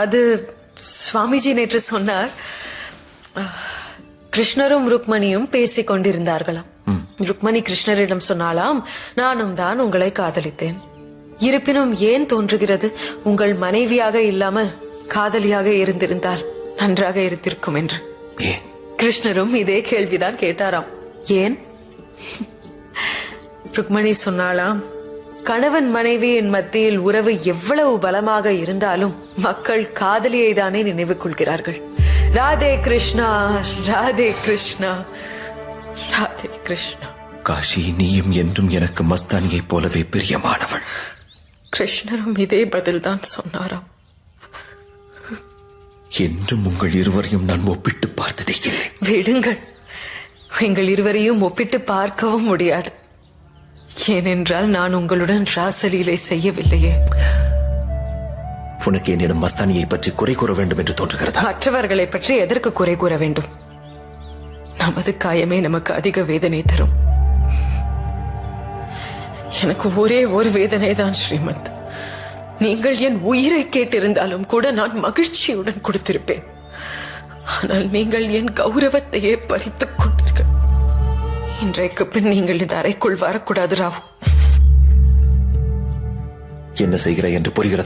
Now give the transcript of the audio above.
அது சுவாமிஜி நேற்று சொன்னார். கிருஷ்ணரும் ருக்மணியும் பேசிக் கொண்டிருந்தார்களாம். ருக்மணி கிருஷ்ணரிடம் சொன்னாலாம், நானும் தான் உங்களை காதலித்தேன். இருப்பினும் ஏன் தோன்றுகிறது உங்கள் மனைவியாக இல்லாமல் காதலியாக இருந்திருந்தால் நன்றாக இருந்திருக்கும் என்று. கிருஷ்ணரும் இதே கேள்விதான் கேட்டாராம். ஏன்? ருக்மணி சொன்னாலாம், கணவன் மனைவியின் மத்தியில் உறவு எவ்வளவு பலமாக இருந்தாலும் மக்கள் காதலியை தானே நினைவு கொள்கிறார்கள். ராதே கிருஷ்ணா, ராதே கிருஷ்ணா, ராதே கிருஷ்ணா. காஷி, நீயும் என்றும் எனக்கு மஸ்தானியை போலவே பிரியமானவள். கிருஷ்ணரும் இதே பதில் தான் சொன்னாராம். என்றும் உங்கள் இருவரையும் நான் ஒப்பிட்டு பார்த்ததே இல்லை. விடுங்கள், எங்கள் இருவரையும் ஒப்பிட்டு பார்க்கவும் முடியாது. ஏனென்றால் நான் உங்களுடன் ராசலீலை செய்யவில்லையே. உனக்கு என்னிடம் மஸ்தானியை பற்றி குறை கூற வேண்டும் என்று தோன்றுகிறதா? மற்றவர்களை பற்றி எதற்கு குறை கூற வேண்டும்? நமது காயமே நமக்கு அதிக வேதனை தரும். எனக்கு ஒரே ஒரு வேதனை தான் ஸ்ரீமந்த். நீங்கள் என் உயிரை கேட்டிருந்தாலும் கூட நான் மகிழ்ச்சியுடன் கொடுத்திருப்பேன். ஆனால் நீங்கள் என் கௌரவத்தையே பறித்துக் கொண்டீர்கள். இன்றைக்கு பின் நீங்கள் இந்த அறைக்குள் வரக்கூடாது ராவ். என்ன செய்கிறாய் என்று புரிகிறது.